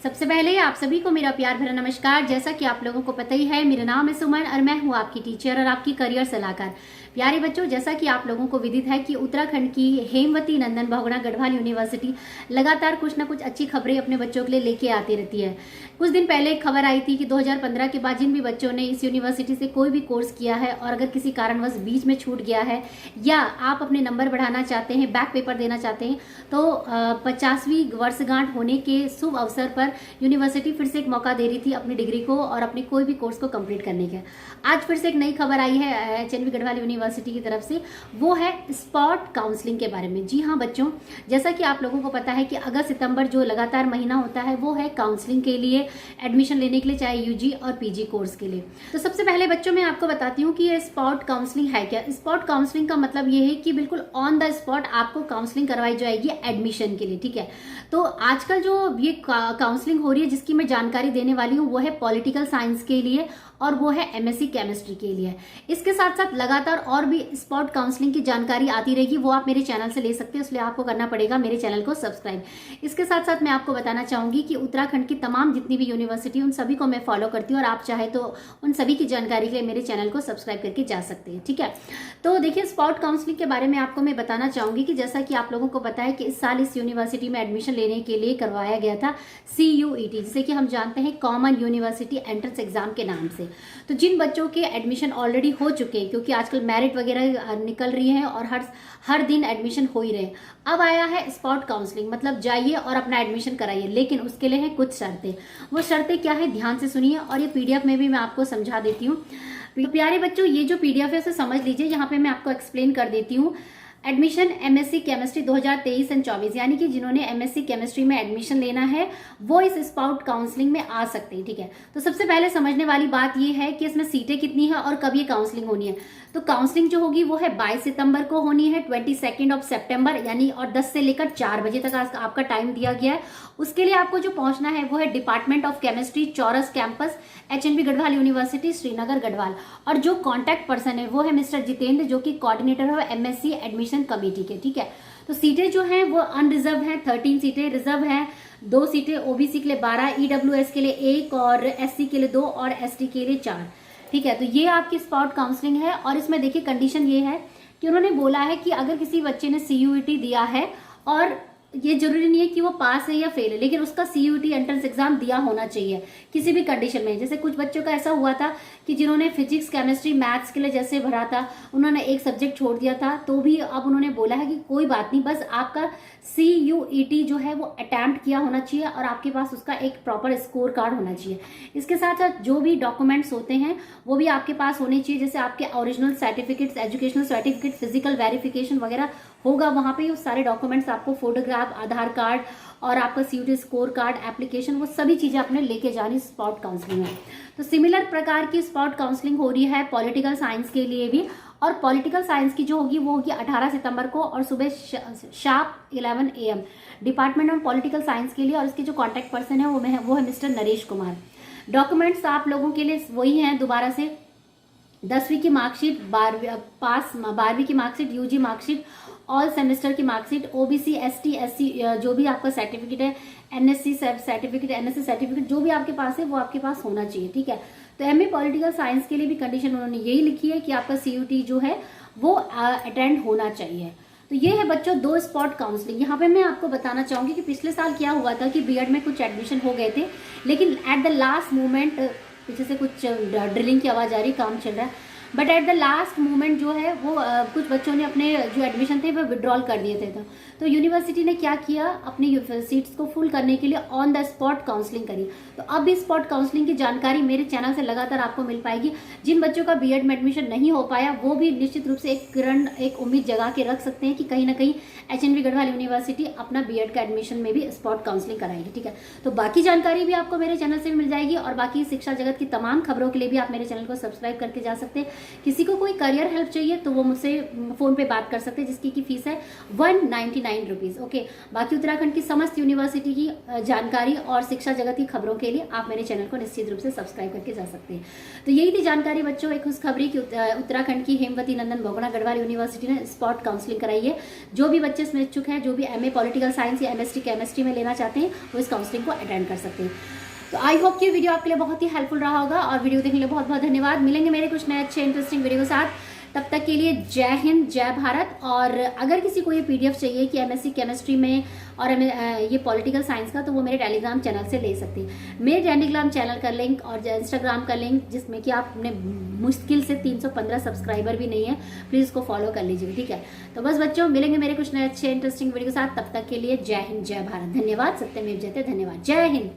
सबसे पहले आप सभी को मेरा प्यार भरा नमस्कार। जैसा कि आप लोगों को पता ही है, मेरा नाम है सुमन और मैं हूं आपकी टीचर और आपकी करियर सलाहकार। प्यारे बच्चों, जैसा कि आप लोगों को विदित है कि उत्तराखंड की हेमवती नंदन बहुगुणा गढ़वाल यूनिवर्सिटी लगातार कुछ ना कुछ अच्छी खबरें अपने बच्चों के लिए लेके आती रहती है। कुछ दिन पहले एक खबर आई थी कि 2015 के बाद जिन भी बच्चों ने इस यूनिवर्सिटी से कोई भी कोर्स किया है और अगर किसी कारणवश बीच में छूट गया है या आप अपने नंबर बढ़ाना चाहते हैं, बैक पेपर देना चाहते हैं, तो 50वीं वर्षगांठ होने के शुभ अवसर पर यूनिवर्सिटी फिर से एक मौका दे रही थी अपनी डिग्री को और अपने कोई भी कोर्स को कंप्लीट करने का। आज फिर से एक नई खबर आई है एचएनवी गढ़वाल यूनिवर्सिटी की तरफ से, वो है स्पॉट काउंसलिंग के बारे में। जी हाँ बच्चों, जैसा कि आप लोगों को पता है कि अगस्त सितंबर जो लगातार महीना होता है वो है काउंसलिंग के लिए, एडमिशन लेने के लिए, चाहे यूजी और पीजी कोर्स के लिए। तो सबसे पहले बच्चों मैं आपको बताती हूँ कि ये स्पॉट काउंसलिंग है क्या। स्पॉट काउंसलिंग का मतलब ये है कि बिल्कुल ऑन द स्पॉट आपको काउंसलिंग करवाई जाएगी एडमिशन के लिए, ठीक है। तो आजकल जो ये काउंसलिंग हो रही है जिसकी मैं जानकारी देने वाली हूँ वो है पॉलिटिकल साइंस के लिए और वो है एमएससी केमिस्ट्री के लिए। इसके साथ साथ लगातार और भी स्पॉट काउंसलिंग की जानकारी आती रहेगी, वो आप मेरे चैनल से ले सकते हैं, इसलिए आपको करना पड़ेगा मेरे चैनल को सब्सक्राइब। इसके साथ साथ मैं आपको बताना चाहूंगी कि उत्तराखंड की तमाम जितनी भी यूनिवर्सिटी उन सभी को मैं फॉलो करती हूँ और आप चाहे तो उन सभी की जानकारी के लिए मेरे चैनल को सब्सक्राइब करके जा सकते हैं, ठीक है। तो देखिए, स्पॉट काउंसलिंग के बारे में आपको मैं बताना चाहूंगी कि जैसा कि आप लोगों को पता है कि इस साल इस यूनिवर्सिटी में एडमिशन लेने के लिए करवाया गया था CUET, जिसे कि हम जानते हैं कॉमन यूनिवर्सिटी एंट्रेंस एग्जाम के नाम से। तो जिन बच्चों के एडमिशन ऑलरेडी हो चुके हैं, क्योंकि आजकल मेरिट वगैरह निकल रही है और हर दिन एडमिशन हो ही रहे, अब आया है स्पॉट काउंसलिंग, मतलब जाइए और अपना एडमिशन कराइए, लेकिन उसके लिए है कुछ शर्तें। वो शर्तें क्या है, ध्यान से सुनिए और ये PDF में भी मैं आपको समझा देती हूँ। तो प्यारे बच्चों, ये जो PDF है उसे समझ लीजिए, यहाँ पे मैं आपको एक्सप्लेन कर देती हूँ। एडमिशन एमएससी केमिस्ट्री 2023 एंड 24, यानी कि जिन्होंने एमएससी केमिस्ट्री में एडमिशन लेना है वो इस स्पॉट काउंसलिंग में आ सकते हैं, ठीक है। तो सबसे पहले समझने वाली बात ये है कि इसमें सीटें कितनी है और कब ये काउंसलिंग होनी है। तो काउंसलिंग जो होगी वो है 22 सितंबर को होनी है, 22 सितंबर यानी, और 10 से लेकर 4 बजे तक आपका टाइम दिया गया है। उसके लिए आपको जो पहुंचना है वो है डिपार्टमेंट ऑफ केमिस्ट्री, चौरस कैंपस, एचएनवी गढ़वाल यूनिवर्सिटी, श्रीनगर गढ़वाल। और जो कॉन्टैक्ट पर्सन है वो है मिस्टर जितेंद्र, जो कि कोऑर्डिनेटर है एमएससी एडमिशन कमेटी के, ठीक है। तो सीटें जो हैं वो अनरिजर्व हैं, 13 सीटें, रिजर्व हैं 2 सीटें, ओबीसी के लिए 12, ईडब्ल्यूएस के लिए 1 और एससी के लिए 2 और एसटी के लिए 4, ठीक है। तो ये आपकी स्पॉट काउंसलिंग है और इसमें देखिए कंडीशन ये है कि उन्होंने बोला है कि अगर किसी बच्चे ने CUET दिया है, और ये जरूरी नहीं है कि वो पास है या फेल है, लेकिन उसका CUET एंट्रेंस एग्जाम दिया होना चाहिए किसी भी कंडीशन में। जैसे कुछ बच्चों का ऐसा हुआ था कि जिन्होंने फिजिक्स, केमिस्ट्री, मैथ्स के लिए जैसे भरा था, उन्होंने एक सब्जेक्ट छोड़ दिया था, तो भी अब उन्होंने बोला है कि कोई बात नहीं, बस आपका CUET जो है वो अटेम्प्ट किया होना चाहिए और आपके पास उसका एक प्रॉपर स्कोर कार्ड होना चाहिए। इसके साथ साथ जो भी डॉक्यूमेंट्स होते हैं वो भी आपके पास होने चाहिए, जैसे आपके original certificates, educational certificate, physical verification वगैरह होगा वहां पे। वो सारे डॉक्यूमेंट्स आपको, फोटोग्राफ, आधार कार्ड और आपका CUET स्कोर कार्ड, एप्लीकेशन, वो सभी चीजें आपने लेके जानी स्पॉट काउंसलिंग में। तो सिमिलर प्रकार की स्पॉट काउंसलिंग हो रही है पॉलिटिकल साइंस के लिए भी, और पॉलिटिकल साइंस की जो होगी वो होगी 18 सितंबर को और सुबह sharp 11 AM, department of political science के लिए। और इसके जो कॉन्टैक्ट पर्सन है वो है मिस्टर नरेश कुमार। डॉक्यूमेंट्स आप लोगों के लिए वही हैं दोबारा से, 10वीं की मार्कशीट, 12वीं की marksheet, UG marksheet, all semester की मार्कशीट, ओबीसी, एसटी, एससी जो भी आपका सर्टिफिकेट है, एनएससी सर्टिफिकेट, एनएससी सर्टिफिकेट जो भी आपके पास है वो आपके पास होना चाहिए, ठीक है। तो एमए पॉलिटिकल साइंस के लिए भी कंडीशन उन्होंने यही लिखी है कि आपका CUET जो है वो अटेंड होना चाहिए। तो ये है बच्चों 2 स्पॉट काउंसलिंग। यहाँ पे मैं आपको बताना चाहूंगी कि पिछले साल क्या हुआ था कि बीएड में कुछ एडमिशन हो गए थे, लेकिन एट द लास्ट मोमेंट, पीछे से कुछ ड्रिलिंग की आवाज आ रही, काम चल रहा है, but at the last moment जो है वो कुछ बच्चों ने अपने जो एडमिशन थे वो विड्रॉल कर दिए थे। तो यूनिवर्सिटी ने क्या किया, अपनी सीट्स को फुल करने के लिए ऑन द स्पॉट काउंसलिंग करी। तो अब भी स्पॉट काउंसलिंग की जानकारी मेरे चैनल से लगातार आपको मिल पाएगी। जिन बच्चों का बीएड में एडमिशन नहीं हो पाया वो भी निश्चित रूप से एक उम्मीद जगा के रख सकते हैं कि कहीं ना कहीं एचएनवी गढ़वाल यूनिवर्सिटी अपना बीएड का एडमिशन में भी स्पॉट काउंसलिंग कराएगी, ठीक है। तो बाकी जानकारी भी आपको मेरे चैनल से मिल जाएगी और बाकी शिक्षा जगत की तमाम खबरों के लिए भी आप मेरे चैनल को सब्सक्राइब करके जा सकते हैं। किसी को कोई करियर हेल्प चाहिए तो वो मुझसे फ़ोन पे बात कर सकते हैं, जिसकी की फीस है 199 रुपीज़। ओके, बाकी उत्तराखंड की समस्त यूनिवर्सिटी की जानकारी और शिक्षा जगत की खबरों के लिए आप मेरे चैनल को निश्चित रूप से सब्सक्राइब करके जा सकते हैं। तो यही थी जानकारी बच्चों, एक खुशखबरी की उत्तराखंड की हेमवती नंदन बहुगुणा गढ़वाल यूनिवर्सिटी ने स्पॉट काउंसलिंग कराई है। जो भी बच्चे इसमें इच्छुक हैं, जो भी MA पॉलिटिकल साइंस या MSc केमिस्ट्री में लेना चाहते हैं, वो इस काउंसलिंग को अटेंड कर सकते हैं। तो आई होप कि वीडियो आपके लिए बहुत ही हेल्पफुल रहा होगा, और वीडियो देखने के लिए बहुत बहुत धन्यवाद। मिलेंगे मेरे कुछ नए अच्छे इंटरेस्टिंग वीडियो के साथ, तब तक के लिए जय हिंद, जय भारत। और अगर किसी को ये PDF चाहिए कि MSc केमिस्ट्री में और ये पॉलिटिकल साइंस का, तो वो मेरे टेलीग्राम चैनल से ले सकते हैं। मेरे टेलीग्राम चैनल का लिंक और इंस्टाग्राम का लिंक, जिसमें कि आपने मुश्किल से 315 सब्सक्राइबर भी नहीं है, प्लीज़ उसको फॉलो कर लीजिए, ठीक है। तो बस बच्चों, मिलेंगे मेरे कुछ नए अच्छे इंटरेस्टिंग वीडियो के साथ, तब तक के लिए जय हिंद, जय भारत। धन्यवाद। सत्यमेव जयते। धन्यवाद। जय हिंद।